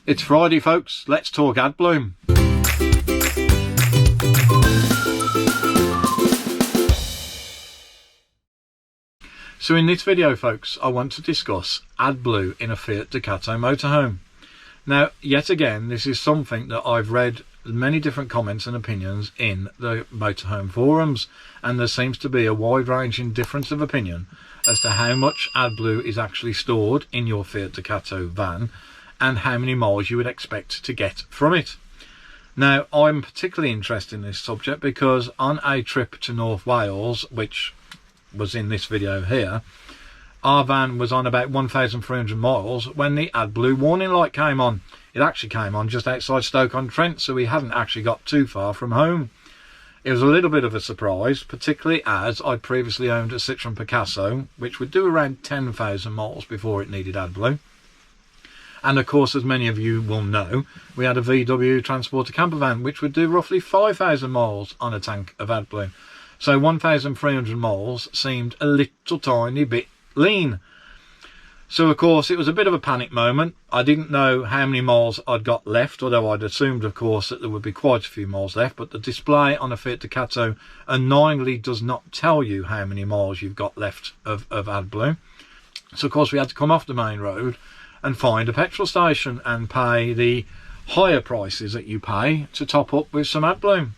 It's Friday, folks. Let's talk AdBlue. So in this video, folks, I want to discuss AdBlue in a Fiat Ducato motorhome. Now, yet again, this is something that I've read many different comments and opinions in the motorhome forums, and there seems to be a wide-ranging difference of opinion as to how much AdBlue is actually stored in your Fiat Ducato van and how many miles you would expect to get from it. Now, I'm particularly interested in this subject because on a trip to North Wales, which was in this video here, our van was on about 1,300 miles when the AdBlue warning light came on. It actually came on just outside Stoke-on-Trent, so we hadn't actually got too far from home. It was a little bit of a surprise, particularly as I'd previously owned a Citroen Picasso, which would do around 10,000 miles before it needed AdBlue. And of course, as many of you will know, we had a VW transporter camper van, which would do roughly 5,000 miles on a tank of AdBlue. So 1,300 miles seemed a little tiny bit lean. So of course, it was a bit of a panic moment. I didn't know how many miles I'd got left, although I'd assumed, of course, that there would be quite a few miles left. But the display on a Fiat Ducato annoyingly does not tell you how many miles you've got left of AdBlue. So of course, we had to come off the main road and find a petrol station and pay the higher prices that you pay to top up with some AdBlue.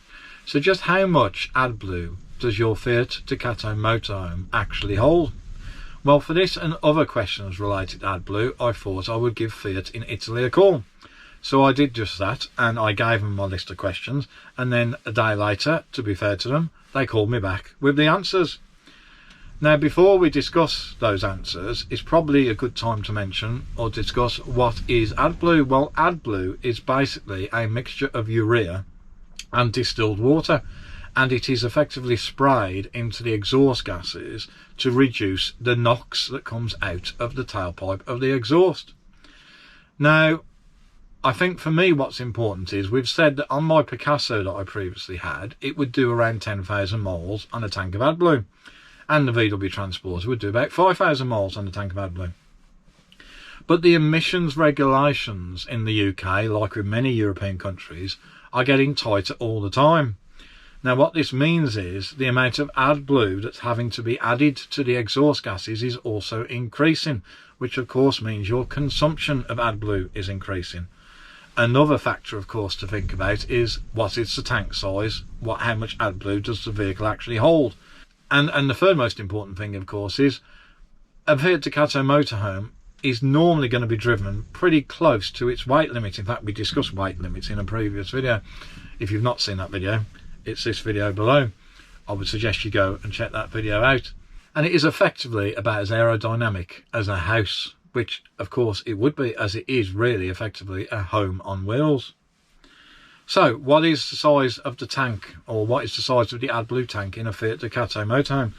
So just how much AdBlue does your Fiat Ducato motorhome actually hold? Well, for this and other questions related to AdBlue, I thought I would give Fiat in Italy a call. So I did just that, and I gave them my list of questions, and then a day later, to be fair to them, they called me back with the answers. Now, before we discuss those answers, it's probably a good time to mention or discuss what is AdBlue. Well, AdBlue is basically a mixture of urea and distilled water, and it is effectively sprayed into the exhaust gases to reduce the NOx that comes out of the tailpipe of the exhaust. Now, I think for me what's important is we've said that on my Picasso that I previously had, it would do around 10,000 miles on a tank of AdBlue. And the VW Transporter would do about 5,000 miles on the tank of AdBlue. But the emissions regulations in the UK, like with many European countries, are getting tighter all the time. Now what this means is the amount of AdBlue that's having to be added to the exhaust gases is also increasing, which of course means your consumption of AdBlue is increasing. Another factor, of course, to think about is what is the tank size, how much AdBlue does the vehicle actually hold. And the third most important thing, of course, is a Fiat Ducato motorhome is normally going to be driven pretty close to its weight limit. In fact, we discussed weight limits in a previous video. If you've not seen that video, it's this video below. I would suggest you go and check that video out. And it is effectively about as aerodynamic as a house, which of course it would be, as it is really effectively a home on wheels. So what is the size of the tank, or what is the size of the AdBlue tank in a Fiat Ducato motorhome?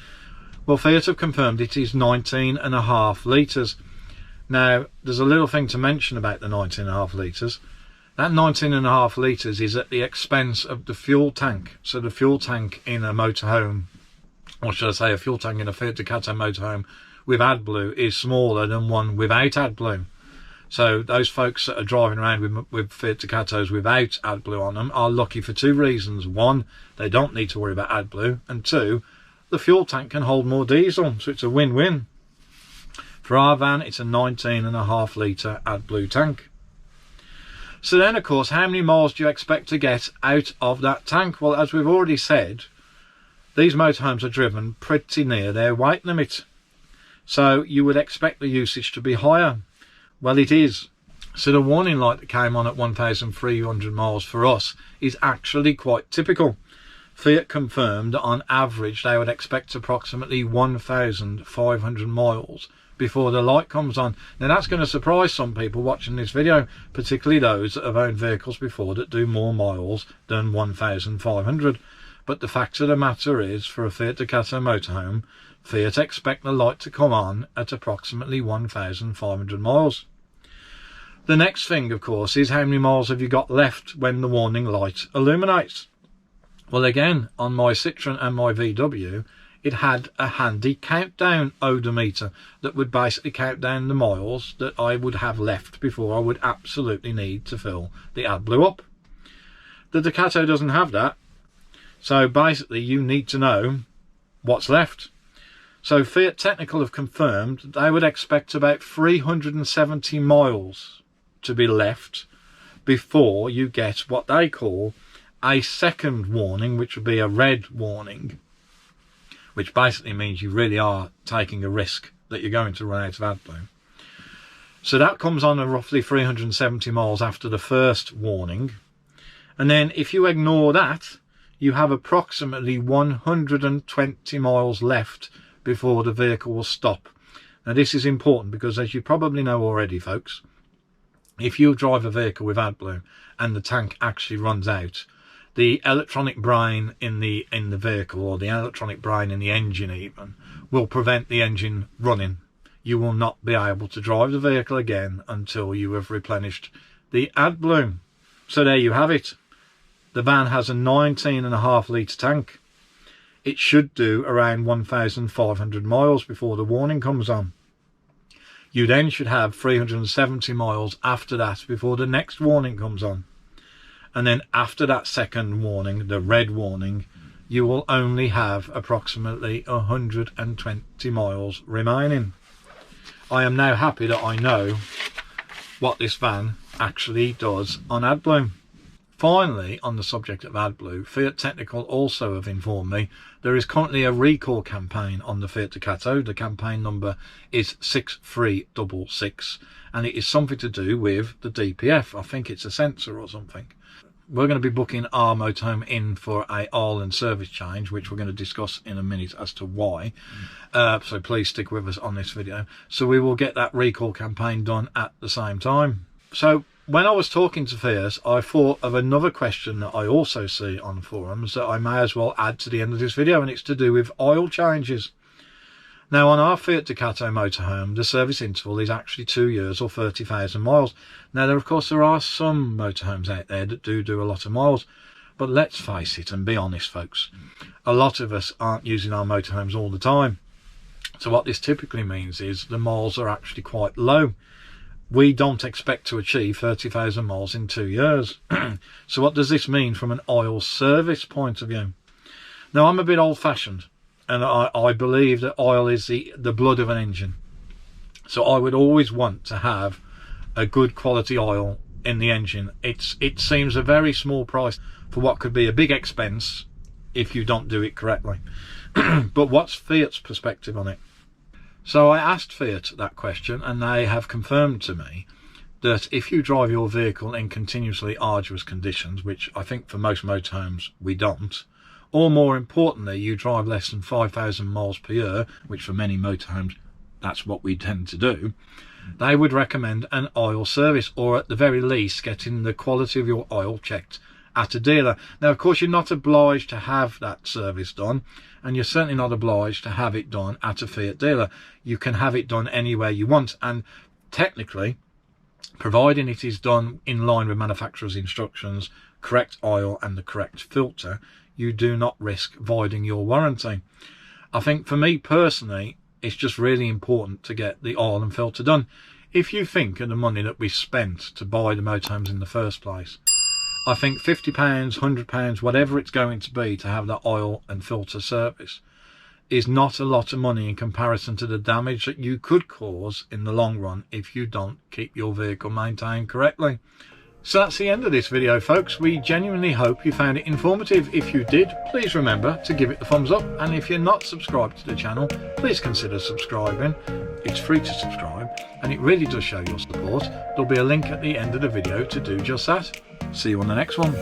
Well, Fiat have confirmed it is 19.5 litres. Now, there's a little thing to mention about the 19.5 litres. That 19.5 litres is at the expense of the fuel tank. So the fuel tank in a motorhome, or should I say a fuel tank in a Fiat Ducato motorhome with AdBlue, is smaller than one without AdBlue. So those folks that are driving around with Fiat Ducatos without AdBlue on them are lucky for two reasons. One, they don't need to worry about AdBlue, and two, the fuel tank can hold more diesel, so it's a win-win. For our van, it's a 19.5 litre AdBlue tank. So then, of course, how many miles do you expect to get out of that tank? Well, as we've already said, these motorhomes are driven pretty near their weight limit. So you would expect the usage to be higher. Well, it is. So the warning light that came on at 1,300 miles for us is actually quite typical. Fiat confirmed that on average they would expect approximately 1,500 miles before the light comes on. Now that's going to surprise some people watching this video, particularly those that have owned vehicles before that do more miles than 1,500. But the fact of the matter is, for a Fiat Ducato motorhome, Fiat expect the light to come on at approximately 1,500 miles. The next thing, of course, is how many miles have you got left when the warning light illuminates? Well, again, on my Citroen and my VW, it had a handy countdown odometer that would basically count down the miles that I would have left before I would absolutely need to fill the AdBlue up. The Ducato doesn't have that, so basically you need to know what's left. So Fiat Technical have confirmed that they would expect about 370 miles to be left before you get what they call a second warning, which would be a red warning, which basically means you really are taking a risk that you're going to run out of AdBlue. So that comes on at roughly 370 miles after the first warning. And then if you ignore that, you have approximately 120 miles left before the vehicle will stop. Now this is important because, as you probably know already, folks, if you drive a vehicle with AdBlue and the tank actually runs out, the electronic brain in the vehicle, or the electronic brain in the engine even, will prevent the engine running. You will not be able to drive the vehicle again until you have replenished the AdBlue. So there you have it. The van has a 19.5 litre tank. It should do around 1,500 miles before the warning comes on. You then should have 370 miles after that before the next warning comes on. And then after that second warning, the red warning, you will only have approximately 120 miles remaining. I am now happy that I know what this van actually does on AdBlue. Finally, on the subject of AdBlue, Fiat Technical also have informed me there is currently a recall campaign on the Fiat Ducato. The campaign number is 6366, and it is something to do with the DPF. I think it's a sensor or something. We're going to be booking our motorhome in for a oil and service change, which we're going to discuss in a minute as to why. So please stick with us on this video. So we will get that recall campaign done at the same time. So when I was talking to Fiat, I thought of another question that I also see on forums that I may as well add to the end of this video, and it's to do with oil changes. Now, on our Fiat Ducato motorhome, the service interval is actually 2 years or 30,000 miles. Now, of course, there are some motorhomes out there that do a lot of miles, but let's face it and be honest, folks, a lot of us aren't using our motorhomes all the time. So what this typically means is the miles are actually quite low. We don't expect to achieve 30,000 miles in 2 years. So what does this mean from an oil service point of view? Now, I'm a bit old-fashioned, and I believe that oil is the blood of an engine. So I would always want to have a good quality oil in the engine. It seems a very small price for what could be a big expense if you don't do it correctly. But what's Fiat's perspective on it? So I asked Fiat that question, and they have confirmed to me that if you drive your vehicle in continuously arduous conditions, which I think for most motorhomes we don't, or more importantly, you drive less than 5,000 miles per year, which for many motorhomes, that's what we tend to do, they would recommend an oil service, or at the very least getting the quality of your oil checked at a dealer. Now, of course, you're not obliged to have that service done, and you're certainly not obliged to have it done at a Fiat dealer. You can have it done anywhere you want, and technically, providing it is done in line with manufacturer's instructions, correct oil and the correct filter, you do not risk voiding your warranty. I think for me personally, it's just really important to get the oil and filter done. If you think of the money that we spent to buy the motorhomes in the first place, I think £50, £100, whatever it's going to be to have that oil and filter service is not a lot of money in comparison to the damage that you could cause in the long run if you don't keep your vehicle maintained correctly. So that's the end of this video, folks. We genuinely hope you found it informative. If you did, please remember to give it the thumbs up, and if you're not subscribed to the channel, please consider subscribing. It's free to subscribe, and it really does show your support. There'll be a link at the end of the video to do just that. See you on the next one.